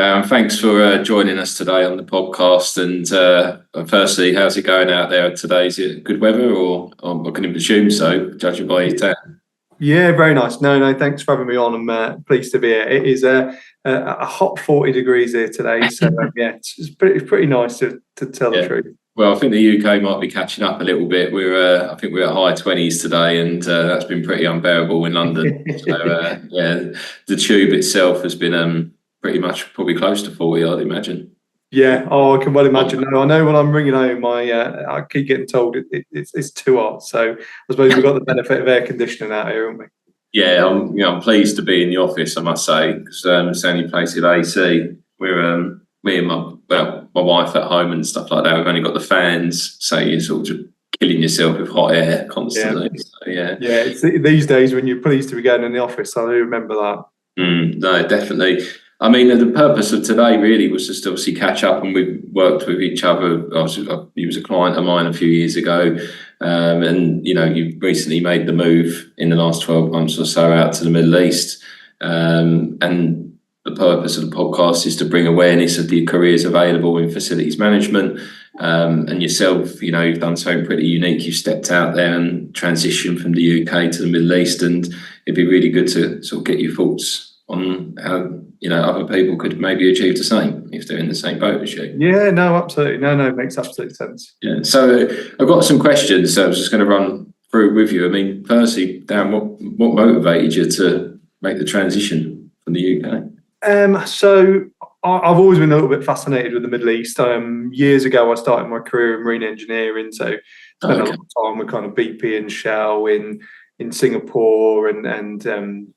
Darren. Thanks for joining us today on the podcast. And firstly, how's it going out there today? Is it good weather, or I can assume so, judging by your tan? Yeah, very nice. No, thanks for having me on. I'm pleased to be here. It is a hot 40 degrees here today, so yeah, it's pretty nice to tell the truth. Well, I think the UK might be catching up a little bit. I think we're at high 20s today, and that's been pretty unbearable in London. So the tube itself has been pretty much probably close to 40, I'd imagine. Yeah, I can well imagine. No, I know when I'm ringing home, I keep getting told it's too hot. So I suppose we've got the benefit of air conditioning out here, haven't we? Yeah, I'm pleased to be in the office, I must say, because it's the only place with AC. We're me and my wife at home and stuff like that. We've only got the fans, so you're sort of killing yourself with hot air constantly. Yeah. It's these days when you're pleased to be going in the office. I do remember that. No, definitely. I mean, the purpose of today really was just to obviously catch up, and we've worked with each other. He was a client of mine a few years ago, and you've recently made the move in the last 12 months or so out to the Middle East, and the purpose of the podcast is to bring awareness of the careers available in facilities management. And yourself, you've done something pretty unique. You've stepped out there and transitioned from the UK to the Middle East, and it'd be really good to sort of get your thoughts on how other people could maybe achieve the same if they're in the same boat as you. Yeah, no, absolutely. No, it makes absolute sense. Yeah. So I've got some questions. So I was just going to run through with you. I mean, firstly, Dan, what motivated you to make the transition from the UK? So I've always been a little bit fascinated with the Middle East. Years ago, I started my career in marine engineering, so spent a lot of time with kind of BP and Shell in Singapore and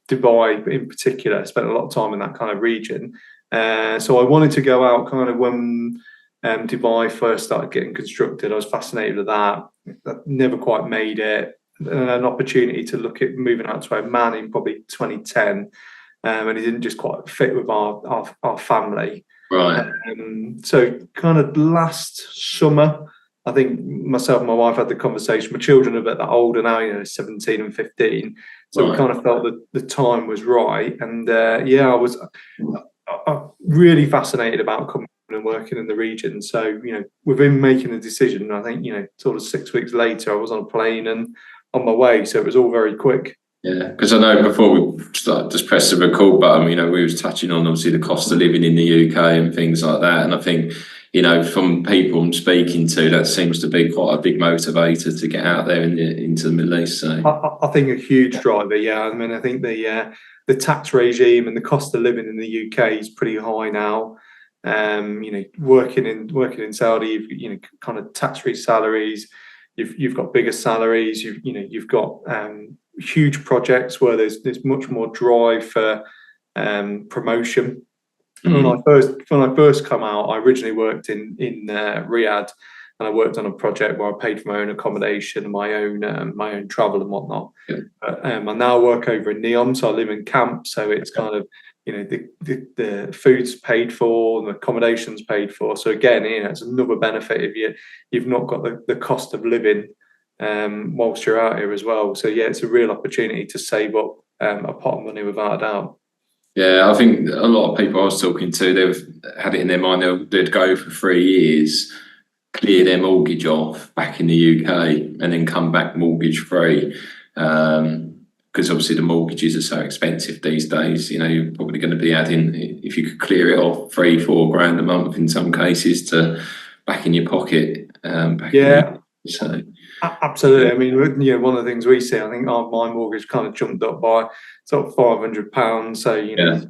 Dubai in particular. I spent a lot of time in that kind of region. So I wanted to go out kind of when Dubai first started getting constructed. I was fascinated with that. I never quite made it. And an opportunity to look at moving out to Oman in probably 2010. And it didn't just quite fit with our family. Right. So kind of last summer, I think myself and my wife had the conversation. My children are a bit older now, 17 and 15. So we kind of felt that the time was right. And I was really fascinated about coming and working in the region. So, within making a decision, I think, sort of 6 weeks later, I was on a plane and on my way. So it was all very quick. Yeah, because I know before we just pressed the record button, we was touching on obviously the cost of living in the UK and things like that. And I think, from people I'm speaking to, that seems to be quite a big motivator to get out there into the Middle East. So I think a huge driver. Yeah, I mean, I think the tax regime and the cost of living in the UK is pretty high now. Working in Saudi, you've kind of tax-free salaries. You've got bigger salaries. You've got huge projects where there's much more drive for promotion. When I first come out, I originally worked in Riyadh, and I worked on a project where I paid for my own accommodation and my own travel and whatnot. Yeah. I now work over in NEOM, so I live in camp. So it's kind of the food's paid for and the accommodation's paid for. So again, it's another benefit if you've not got the cost of living whilst you're out here as well. So yeah, it's a real opportunity to save up a pot of money without a doubt. Yeah, I think a lot of people I was talking to, they've had it in their mind they'd go for 3 years, clear their mortgage off back in the UK, and then come back mortgage free. Because obviously the mortgages are so expensive these days. You're probably going to be adding, if you could clear it off, 3-4 grand a month in some cases, to back in your pocket. So. Absolutely. I mean, one of the things we see, I think my mortgage kind of jumped up by sort of £500. So,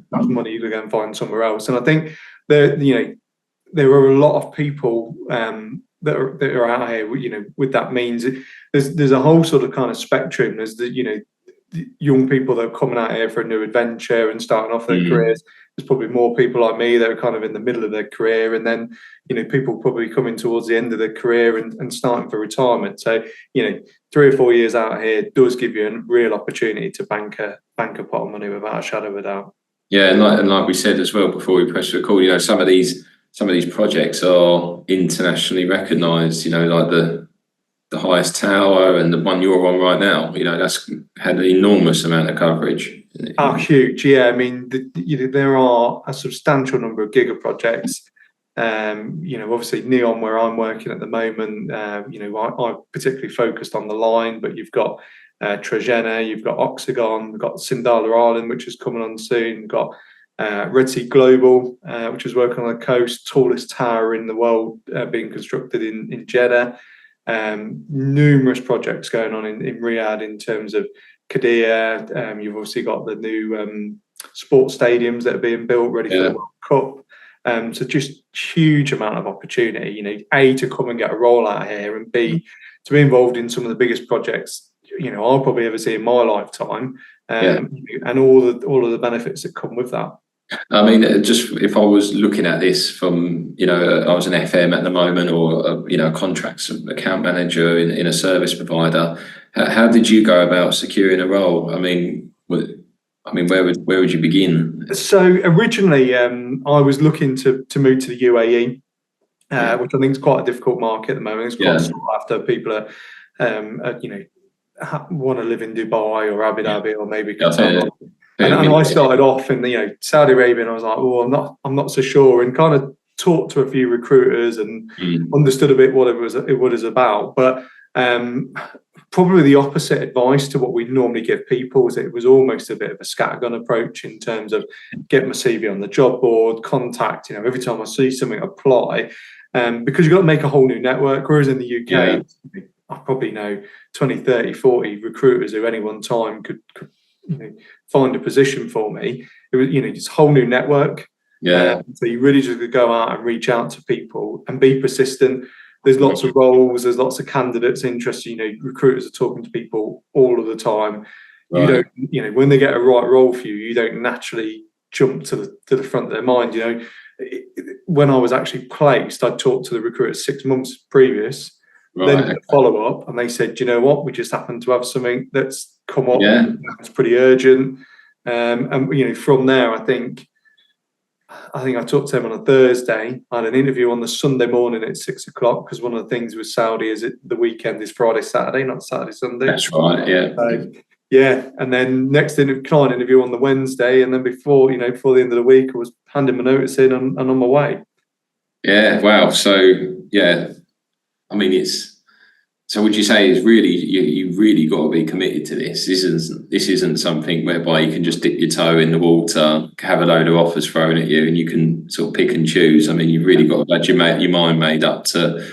that's money you go and find somewhere else. And I think there are a lot of people that are out here, with that means. There's a whole sort of kind of spectrum. There's the young people that are coming out here for a new adventure and starting off their careers. There's probably more people like me that are kind of in the middle of their career, and then people probably coming towards the end of their career and starting for retirement. So 3 or 4 years out here does give you a real opportunity to bank a pot of money without a shadow of a doubt. Yeah, and like we said as well before we press record, some of these projects are internationally recognised. Like the highest tower and the one you're on right now. That's had an enormous amount of coverage. are huge. Yeah, I mean, there are a substantial number of giga projects. Obviously NEOM, where I'm working at the moment, I particularly focused on the line, but you've got Trojena, you've got Oxagon, we've got Sindala Island, which is coming on soon. We've got Red Sea Global, which is working on the coast, tallest tower in the world being constructed in Jeddah. Numerous projects going on in Riyadh in terms of Qiddiya. You've obviously got the new sports stadiums that are being built ready for the World Cup. So just huge amount of opportunity, A, to come and get a role out here, and B, to be involved in some of the biggest projects, I'll probably ever see in my lifetime, and all of the benefits that come with that. I mean, just if I was looking at this from, I was an FM at the moment, or a contracts account manager in a service provider, how did you go about securing a role? I mean, where would you begin? So originally, I was looking to move to the UAE, which I think is quite a difficult market at the moment. It's quite sought after. People are, want to live in Dubai or Abu Dhabi or maybe Qatar. And I started off in Saudi Arabia, and I was like, well, I'm not so sure, and kind of talked to a few recruiters and understood a bit what it was about. But probably the opposite advice to what we normally give people was it was almost a bit of a scattergun approach in terms of getting my CV on the job board, contact, every time I see something, apply, because you've got to make a whole new network. Whereas in the UK, I probably know 20, 30, 40 recruiters who any one time could find a position for me. It was, it's a whole new network. So you really just go out and reach out to people and be persistent. There's lots of roles, there's lots of candidates interested. Recruiters are talking to people all of the time. Right. You don't, when they get a right role for you, you don't naturally jump to the front of their mind. When I was actually placed, I talked to the recruiter 6 months previous. Right. Then follow up, and they said, "You know what? We just happen to have something that's come up. It's pretty urgent." And from there, I think I talked to them on a Thursday. I had an interview on the Sunday morning at 6 o'clock, because one of the things with Saudi is the weekend is Friday, Saturday, not Saturday, Sunday. That's right. Yeah. So, and then next client interview on the Wednesday, and then before the end of the week, I was handing my notice in and on my way. Yeah. Wow. So I mean, so would you say it's really, you really got to be committed to this? This isn't something whereby you can just dip your toe in the water, have a load of offers thrown at you, and you can sort of pick and choose. I mean, you've really got to have your mind made up to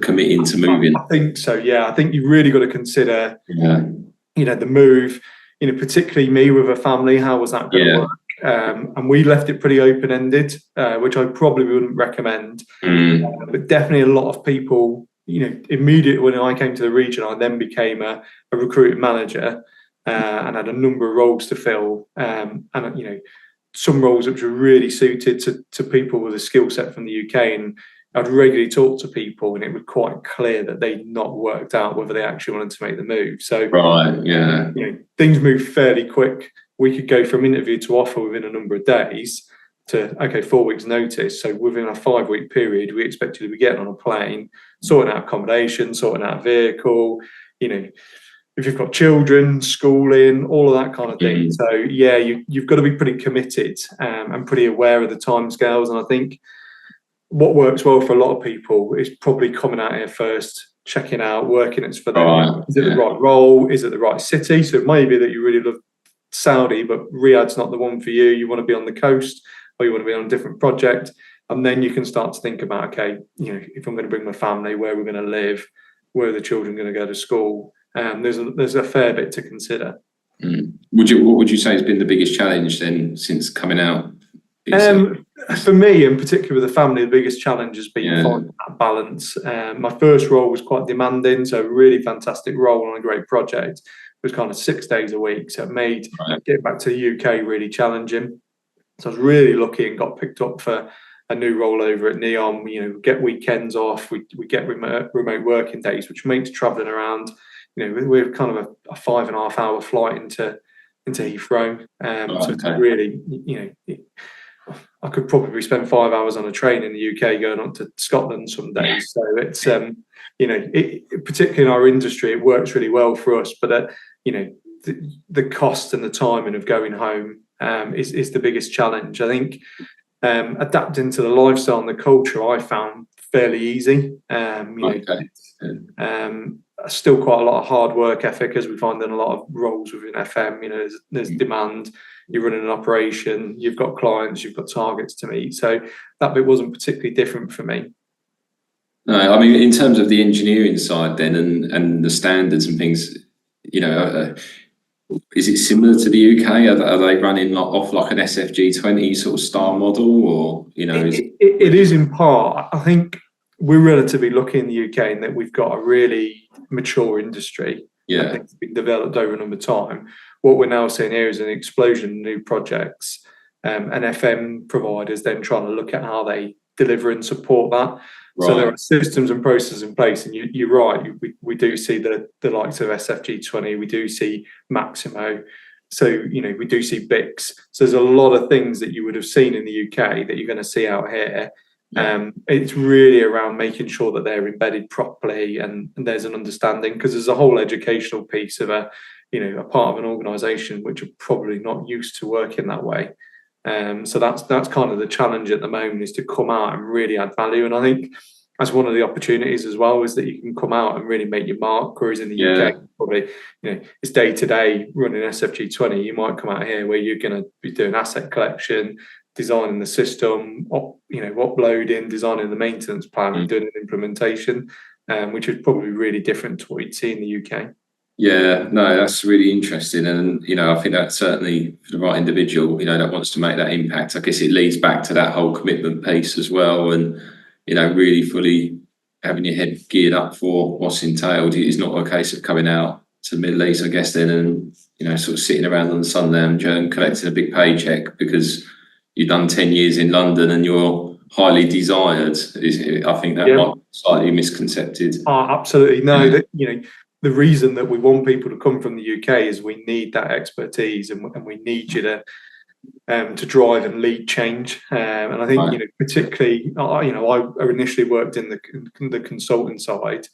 committing to moving. I think so. Yeah, I think you've really got to consider, the move. Particularly me with a family. How was that going to work? And we left it pretty open-ended, which I probably wouldn't recommend. But definitely a lot of people, immediately when I came to the region, I then became a recruiting manager and had a number of roles to fill. And some roles which were really suited to people with a skill set from the UK. And I'd regularly talk to people, and it was quite clear that they'd not worked out whether they actually wanted to make the move. So things moved fairly quick. We could go from interview to offer within a number of days to 4 weeks notice. So within a 5-week period, we expected to be getting on a plane, sorting out accommodation, sorting out a vehicle, if you've got children, schooling, all of that kind of thing. So you've got to be pretty committed and pretty aware of the timescales. And I think what works well for a lot of people is probably coming out here first, checking out, working it's for them. Is it the right role? Is it the right city? So it may be that you really love Saudi, but Riyadh's not the one for you. You want to be on the coast, or you want to be on a different project. And then you can start to think about, if I'm going to bring my family, where we're going to live, where are the children going to go to school? There's a fair bit to consider. What would you say has been the biggest challenge then since coming out? For me, in particular with the family, the biggest challenge has been finding that balance. My first role was quite demanding, so a really fantastic role on a great project. It was kind of 6 days a week, so it made getting back to the UK really challenging. So I was really lucky and got picked up for a new role over at NEOM. Get weekends off, we get remote working days, which makes travelling around. We're kind of a 5.5 hour flight into Heathrow. So it's really, I could probably spend 5 hours on a train in the UK going on to Scotland some days. So it's, particularly in our industry, it works really well for us. But, the cost and the timing of going home is the biggest challenge. I think adapting to the lifestyle and the culture I found fairly easy. Still quite a lot of hard work ethic, as we find in a lot of roles within FM. There's demand. You're running an operation. You've got clients. You've got targets to meet. So that bit wasn't particularly different for me. No, I mean, in terms of the engineering side, then, and the standards and things, is it similar to the UK? Are they running off like an SFG 20 sort of style model, or It is in part. I think we're relatively lucky in the UK in that we've got a really mature industry. Yeah, I think it's been developed over a number of time. What we're now seeing here is an explosion in new projects, and FM providers then trying to look at how they deliver and support that. Right. So there are systems and processes in place, and you're right. We do see the likes of SFG 20. We do see Maximo. So we do see BICS. So there's a lot of things that you would have seen in the UK that you're going to see out here. Yeah. It's really around making sure that they're embedded properly and there's an understanding, because there's a whole educational piece of a part of an organisation which are probably not used to working that way. So that's kind of the challenge at the moment, is to come out and really add value. And I think that's one of the opportunities as well, is that you can come out and really make your mark. Whereas in the UK, probably it's day to day running SFG 20. You might come out here where you're going to be doing asset collection, designing the system, uploading, designing the maintenance plan, and doing an implementation, which is probably really different to what you'd see in the UK. Yeah, no, that's really interesting. And, I think that's certainly for the right individual, that wants to make that impact. I guess it leads back to that whole commitment piece as well. And, really fully having your head geared up for what's entailed. It's not a case of coming out to the Middle East, I guess, then, and, sort of sitting around on the sun lounge and collecting a big paycheck because you've done 10 years in London and you're highly desired. I think that might be slightly misconcepted. Oh, absolutely. No, the reason that we want people to come from the UK is we need that expertise, and we need you to drive and lead change. And I think particularly, I initially worked in the consulting side,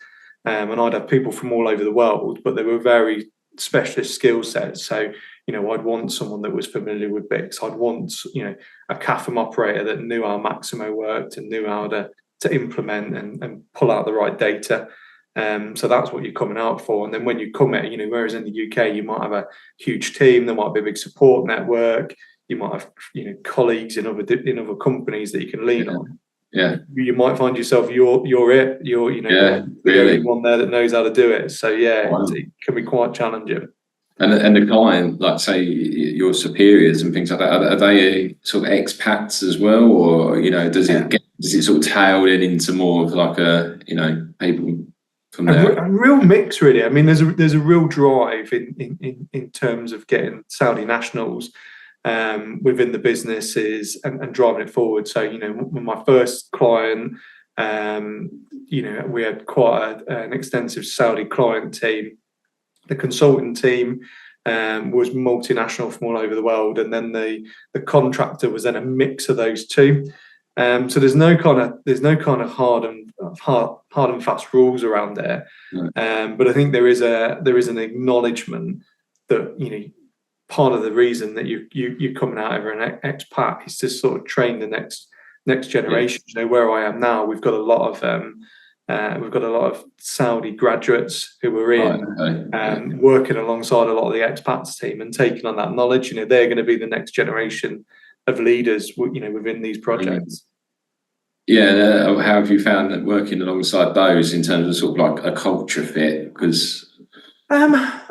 and I'd have people from all over the world, but they were very specialist skill sets. So I'd want someone that was familiar with BICS. I'd want a CAFM operator that knew how Maximo worked and knew how to implement and pull out the right data. So that's what you're coming out for. And then when you come at, whereas in the UK, you might have a huge team, there might be a big support network, you might have, colleagues in other companies that you can lean on. Yeah. You might find yourself, you're the only one there that knows how to do it. So it can be quite challenging. And the client, like say your superiors and things like that, are they sort of expats as well, or does it sort of tail into more of like people from there? A real mix, really. I mean, there's a real drive in terms of getting Saudi nationals within the businesses and driving it forward. So with my first client, we had quite an extensive Saudi client team. The consultant team was multinational from all over the world, and then the contractor was then a mix of those two. So there's no kind of hard and fast rules around there. But I think there is an acknowledgement that part of the reason that you're coming out over an expat is to sort of train the next generation. Where I am now, we've got a lot of Saudi graduates who are in working alongside a lot of the expats team and taking on that knowledge. They're going to be the next generation of leaders, within these projects. Yeah, how have you found that working alongside those in terms of sort of like a culture fit? Because to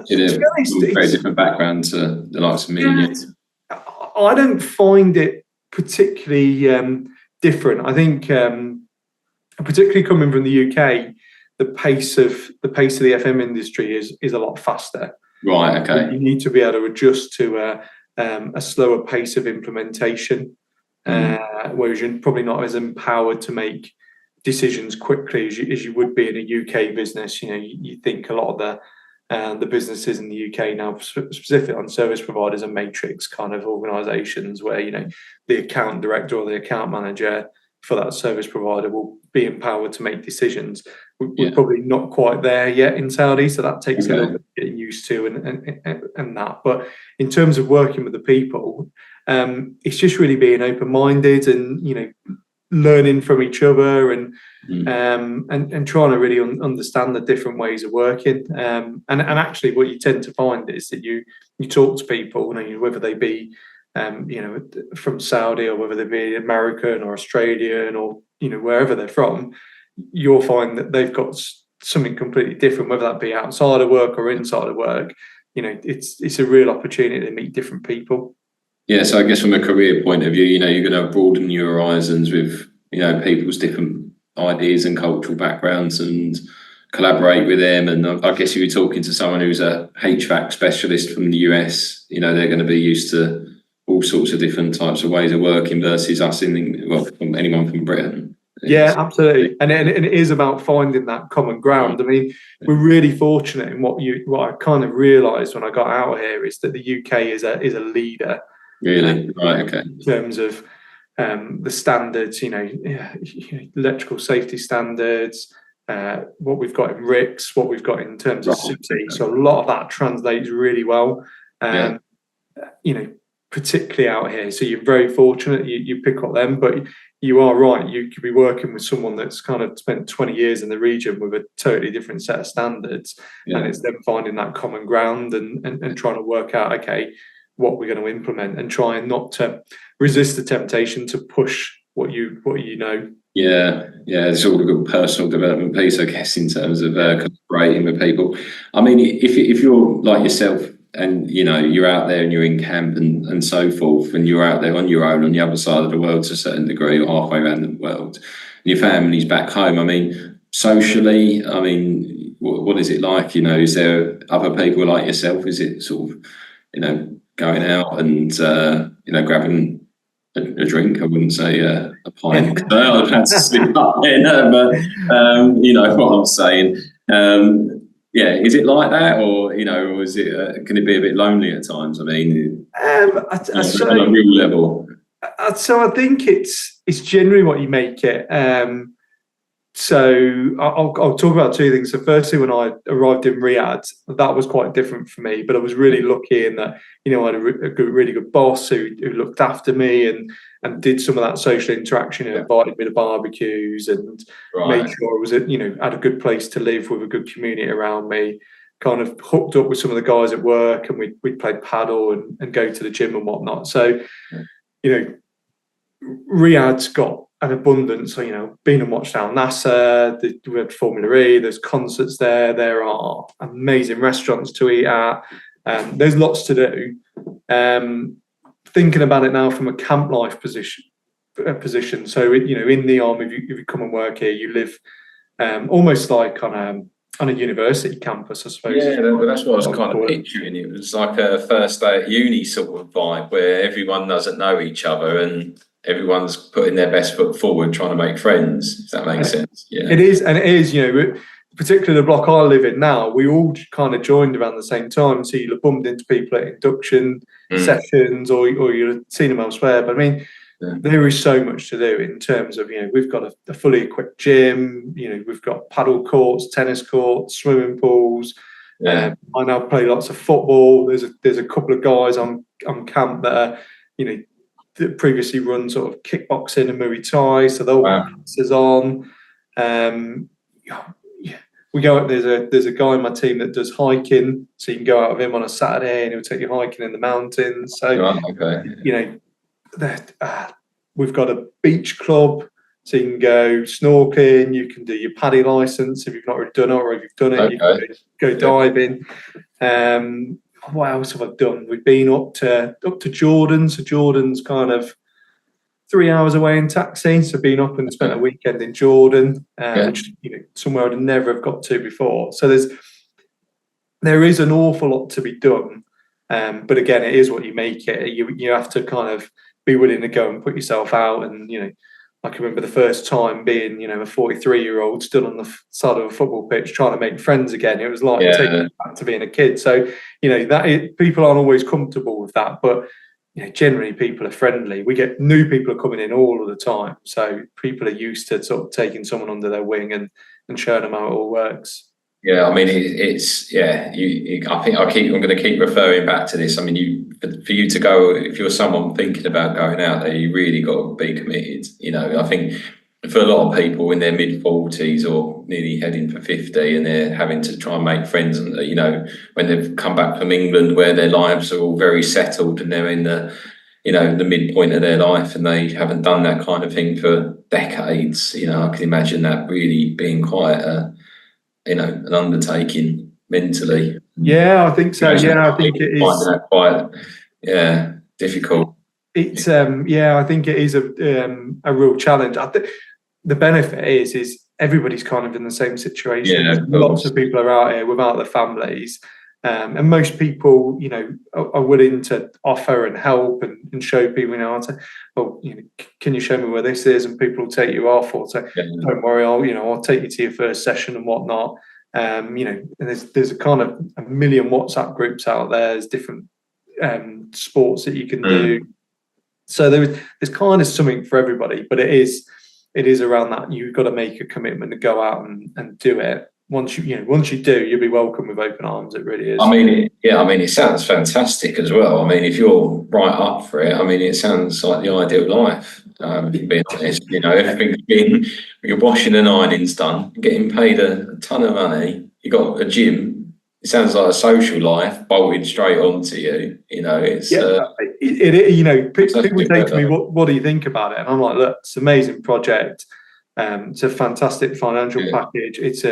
be honest, very different background to the likes of me and you. I don't find it particularly different. I think, particularly coming from the UK, the pace of the FM industry is a lot faster. Right. Okay. You need to be able to adjust to a slower pace of implementation, whereas you're probably not as empowered to make decisions quickly as you would be in a UK business. You think a lot of the businesses in the UK now, specifically on service providers, are matrix kind of organisations where the account director or the account manager for that service provider will be empowered to make decisions. We're probably not quite there yet in Saudi, so that takes a little bit getting used used to and that. But in terms of working with the people, it's just really being open-minded and, you know, learning from each other and trying to really understand the different ways of working. And actually what you tend to find is that you talk to people, you know, whether they be you know, from Saudi or whether they be American or Australian or, you know, wherever they're from, you'll find that they've got something completely different, whether that be outside of work or inside of work. You know, it's a real opportunity to meet different people. Yeah, so I guess from a career point of view, you know, you're going to broaden your horizons with, you know, people's different ideas and cultural backgrounds and collaborate with them. And I guess if you're talking to someone who's a HVAC specialist from the US, you know, they're going to be used to all sorts of different types of ways of working versus us from anyone from Britain. Yeah, absolutely. And it is about finding that common ground. I mean, we're really fortunate in what I kind of realised when I got out here is that the UK is a leader. Really? Right, okay. In terms of the standards, you know, electrical safety standards, what we've got in RICS, what we've got in terms of safety. So a lot of that translates really well, you know, particularly out here. So you're very fortunate, you pick up them, but you are right. You could be working with someone that's kind of spent 20 years in the region with a totally different set of standards. And it's them finding that common ground and trying to work out, okay, what we're going to implement and trying not to resist the temptation to push what you know. Yeah, it's all a good personal development piece, I guess, in terms of collaborating with people. I mean, if you're like yourself and, you know, you're out there and you're in camp and so forth, and you're out there on your own on the other side of the world to a certain degree, or halfway around the world, and your family's back home, I mean, socially, I mean, what is it like? You know, is there other people like yourself? Is it sort of, you know, going out and, you know, grabbing a drink? I wouldn't say a pint. I'd have to slip up there, but you know what I'm saying. Yeah, is it like that, or, you know, or is it? Can it be a bit lonely at times? I mean, on a real level. So I think it's generally what you make it. So I'll talk about two things. So firstly, when I arrived in Riyadh, that was quite different for me, but I was really lucky in that, you know, I had a really good boss who looked after me and did some of that social interaction and invited me to barbecues and made sure I was, you know, had a good place to live with a good community around me. Kind of hooked up with some of the guys at work, and we'd play paddle and go to the gym and whatnot. So, you know, Riyadh's got an abundance. So, you know, been and watched Al Nasser, we had Formula E, there's concerts there are amazing restaurants to eat at. There's lots to do. Thinking about it now from a camp life position. So, you know, in NEOM, if you come and work here, you live almost like on a university campus, I suppose. Yeah, that's what I was kind of picturing. It was like a first day at uni sort of vibe where everyone doesn't know each other and everyone's putting their best foot forward, trying to make friends, if that makes sense. Yeah, it is, you know, particularly the block I live in now, we all kind of joined around the same time. So you'll have bumped into people at induction sessions or you'll have seen them elsewhere. But I mean, there is so much to do in terms of, you know, we've got a fully equipped gym, you know, we've got paddle courts, tennis courts, swimming pools. I now play lots of football. There's a couple of guys on camp that are, you know, that previously run sort of kickboxing and Muay Thai, so they'll classes on. We go out. There's a guy in my team that does hiking, so you can go out with him on a Saturday and he'll take you hiking in the mountains. So you know, we've got a beach club, so you can go snorkeling. You can do your PADI license if you've not already done it, or if you've done it, you can go diving. What else have I done? We've been up to Jordan. So Jordan's kind of 3 hours away in taxi. So been up and spent a weekend in Jordan, which, you know, somewhere I'd never have got to before. So there is an awful lot to be done. But again, it is what you make it. You have to kind of be willing to go and put yourself out. And, you know, I can remember the first time being, you know, a 43-year-old stood on the side of a football pitch trying to make friends again. It was like taking it back to being a kid. So, you know, people aren't always comfortable with that, but, you know, generally people are friendly. We get new people are coming in all of the time. So people are used to sort of taking someone under their wing and showing them how it all works. Yeah, I mean, it's yeah. I think I'm going to keep referring back to this. I mean, for you to go, if you're someone thinking about going out there, you really got to be committed. I think for a lot of people in their mid-40s or nearly heading for 50, and they're having to try and make friends, and when they've come back from England, where their lives are all very settled, and they're in the midpoint of their life, and they haven't done that kind of thing for decades. I can imagine that really being quite an undertaking mentally. Yeah, I think so. Yeah, I think it is. Finding that quite, difficult. It's yeah, I think it is a real challenge. I think the benefit is everybody's kind of in the same situation. Yeah, lots of people are out here without their families, and most people, are willing to offer and help and show people, how to. Well, can you show me where this is? And people will take you off, or say, don't worry, I'll take you to your first session and whatnot. And there's a kind of a million WhatsApp groups out there. There's different sports that you can do. So there's kind of something for everybody, but it is around that. You've got to make a commitment to go out and do it. Once you do, you'll be welcomed with open arms. It really is. I mean, it sounds fantastic as well. I mean, if you're right up for it, I mean, it sounds like the ideal life. Being honest, everything you're washing and ironing's done, getting paid a ton of money. You got a gym. It sounds like a social life bolted straight onto you. It's people say to me, "What do you think about it?" And I'm like, "Look, it's an amazing project. It's a fantastic financial package. It's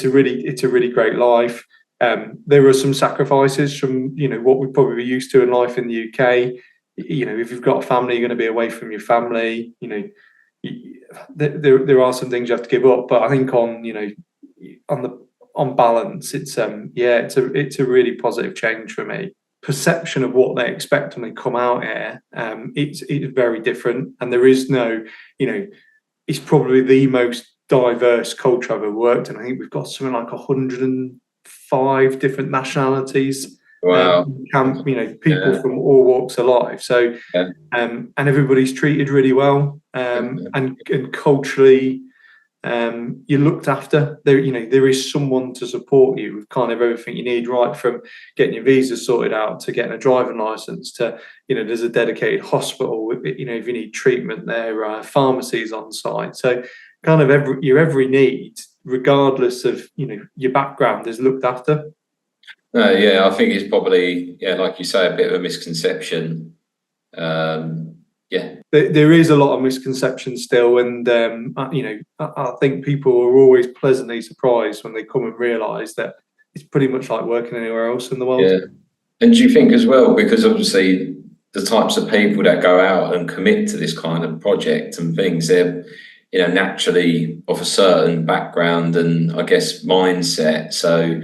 a really great life. There are some sacrifices from what we probably be used to in life in the UK. If you've got a family, you're going to be away from your family. There are some things you have to give up. But I think on balance, it's a really positive change for me. Perception of what they expect when they come out here, it's very different, and there is no, it's probably the most diverse culture I've ever worked in. I think we've got something like 105 different nationalities. Wow. People from all walks of life. So, and everybody's treated really well, and culturally, you're looked after. There is someone to support you with kind of everything you need, right from getting your visa sorted out to getting a driving license to, there's a dedicated hospital. If you need treatment, there are pharmacies on site. So kind of every need, regardless of your background, is looked after. I think it's probably like you say, a bit of a misconception. There is a lot of misconception still, and I think people are always pleasantly surprised when they come and realise that it's pretty much like working anywhere else in the world. Yeah, and do you think as well, because obviously the types of people that go out and commit to this kind of project and things, they're naturally of a certain background and I guess mindset. So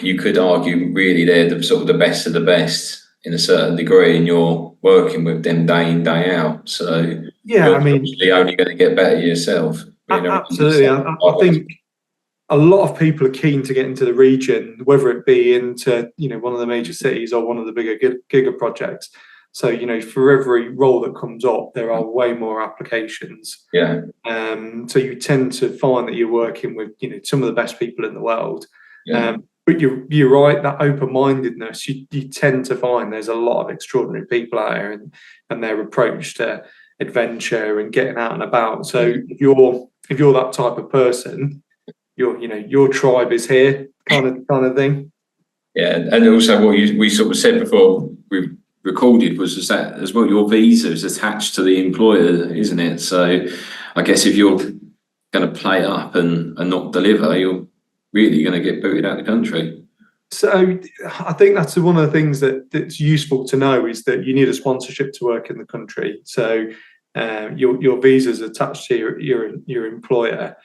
you could argue really they're the sort of the best of the best in a certain degree, and you're working with them day in, day out. So you're only going to get better yourself. Absolutely. I think a lot of people are keen to get into the region, whether it be into one of the major cities or one of the bigger giga projects. So for every role that comes up, there are way more applications. Yeah. So you tend to find that you're working with some of the best people in the world. Yeah. But you're right, that open-mindedness, you tend to find there's a lot of extraordinary people out here, and their approach to adventure and getting out and about. So if you're that type of person, your tribe is here, kind of thing. Yeah, and also what we sort of said before we recorded was that as well, your visa is attached to the employer, isn't it? So I guess if you're going to play up and not deliver, you're really going to get booted out of the country. So I think that's one of the things that's useful to know, is that you need a sponsorship to work in the country. So your visa is attached to your employer.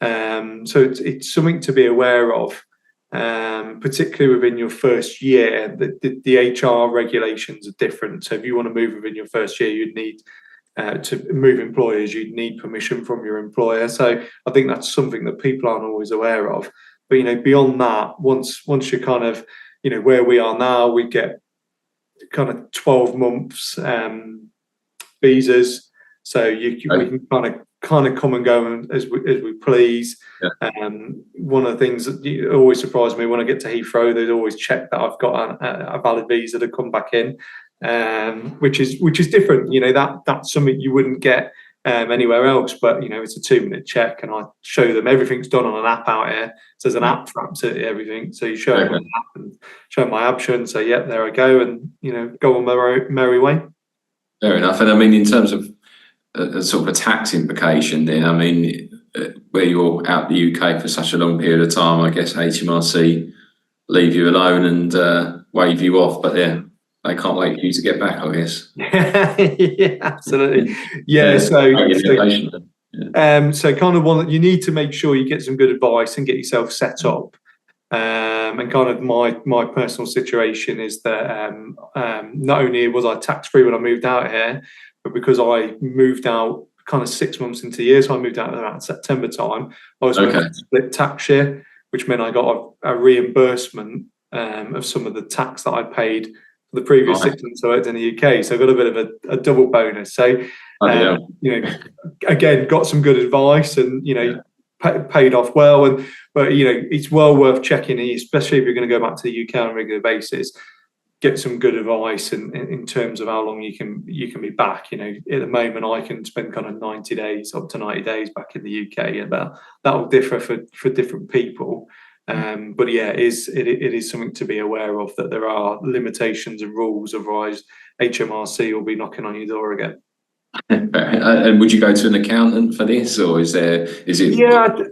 So it's something to be aware of, particularly within your first year. The HR regulations are different. So if you want to move within your first year, you'd need to move employers, you'd need permission from your employer. So I think that's something that people aren't always aware of. But beyond that, once you're kind of where we are now, we get kind of 12 months visas. So we can kind of kind of come and go as we please. One of the things that always surprised me when I get to Heathrow, they'd always check that I've got a valid visa to come back in, which is different. That's something you wouldn't get anywhere else. But it's a 2-minute check, and I show them everything's done on an app out here. So there's an app for absolutely everything. So you show them an app and show them my absure and say, "Yep, there I go," and go on my merry way. Fair enough. And I mean, in terms of a sort of a tax implication, then I mean, where you're out the UK for such a long period of time, I guess HMRC leave you alone and wave you off, but they can't wait for you to get back, I guess. Yeah, absolutely. Yeah, so kind of one that you need to make sure you get some good advice and get yourself set up. And kind of my personal situation is that not only was I tax-free when I moved out here, but because I moved out kind of 6 months into the year, so I moved out around September time, I was going to split tax year, which meant I got a reimbursement of some of the tax that I paid for the previous 6 months I worked in the UK. So I got a bit of a double bonus. So, again, got some good advice and, paid off well. But it's well worth checking, especially if you're going to go back to the UK on a regular basis. Get some good advice in terms of how long you can be back. At the moment I can spend kind of 90 days up to 90 days back in the UK, and that will differ for different people. But it is something to be aware of, that there are limitations and rules, otherwise HMRC will be knocking on your door again. And would you go to an accountant for this, or is it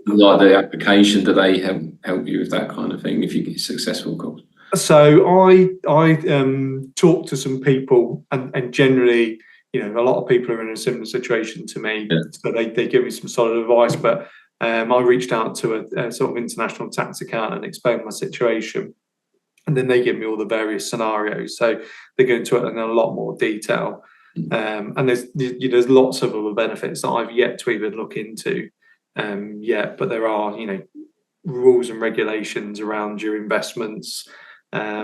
like the application? Do they help you with that kind of thing if you get successful, of course? So I talk to some people, and generally, a lot of people are in a similar situation to me. So they give me some solid advice. But I reached out to a sort of international tax accountant and explained my situation, and then they give me all the various scenarios. So they go into it in a lot more detail. And there's lots of other benefits that I've yet to even look into but there are rules and regulations around your investments, how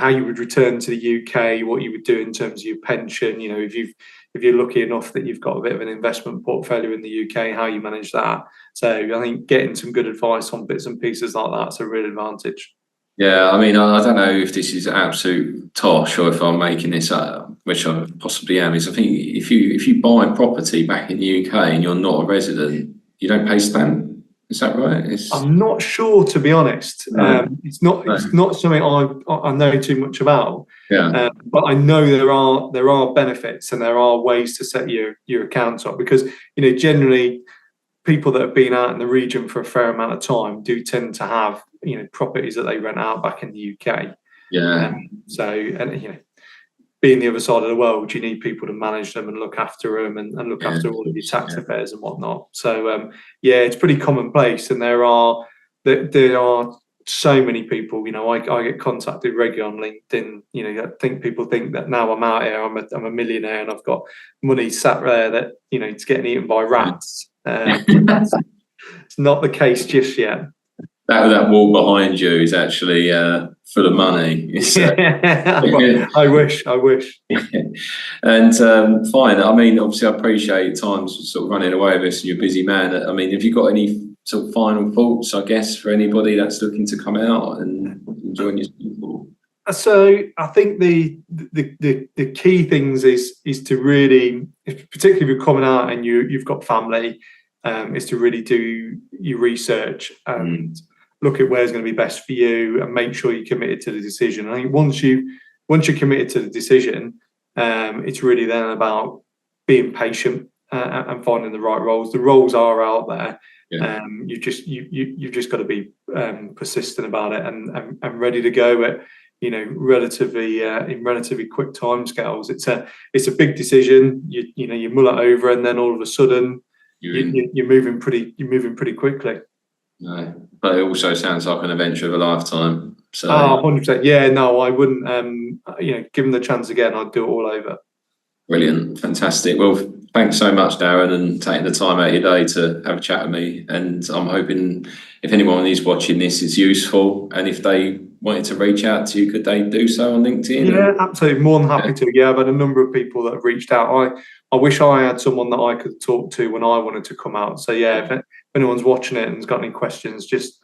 you would return to the UK, what you would do in terms of your pension, if you're lucky enough that you've got a bit of an investment portfolio in the UK, how you manage that. So I think getting some good advice on bits and pieces like that's a real advantage. Yeah, I mean, I don't know if this is absolute tosh or if I'm making this up, which I possibly am, is I think if you buy property back in the UK and you're not a resident, you don't pay stamp. Is that right? I'm not sure, to be honest. No. It's not something I know too much about. But I know there are benefits and there are ways to set your accounts up, because generally people that have been out in the region for a fair amount of time do tend to have properties that they rent out back in the UK. Being the other side of the world, you need people to manage them and look after them and look after all of your tax affairs and whatnot. So it's pretty commonplace, and there are so many people. I get contacted regularly on LinkedIn. I think people think that now I'm out here, I'm a millionaire and I've got money sat there that it's getting eaten by rats. It's not the case just yet. That wall behind you is actually full of money. I wish. And fine. I mean, obviously, I appreciate time's sort of running away with us, and you're a busy man. I mean, have you got any sort of final thoughts, I guess, for anybody that's looking to come out and join your people? So I think the key things is to really, particularly if you're coming out and you've got family, is to really do your research and look at where's going to be best for you and make sure you're committed to the decision. I think once you're committed to the decision, it's really then about being patient and finding the right roles. The roles are out there. You've just got to be persistent about it and ready to go at relatively quick timescales. It's a big decision. You mull it over, and then all of a sudden you're moving pretty quickly. No, but it also sounds like an adventure of a lifetime. So 100%. Yeah, no, I wouldn't. Given the chance again, I'd do it all over. Brilliant, fantastic. Well, thanks so much, Darren, and taking the time out of your day to have a chat with me. And I'm hoping if anyone is watching this, it's useful. And if they wanted to reach out to you, could they do so on LinkedIn? Yeah, absolutely. More than happy to. Yeah, I've had a number of people that have reached out. I wish I had someone that I could talk to when I wanted to come out. So yeah, if anyone's watching it and has got any questions, just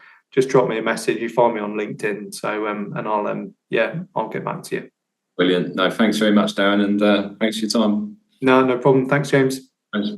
drop me a message. You find me on LinkedIn. So and I'll get back to you. Brilliant. No, thanks very much, Darren, and thanks for your time. No problem. Thanks, James. Thanks.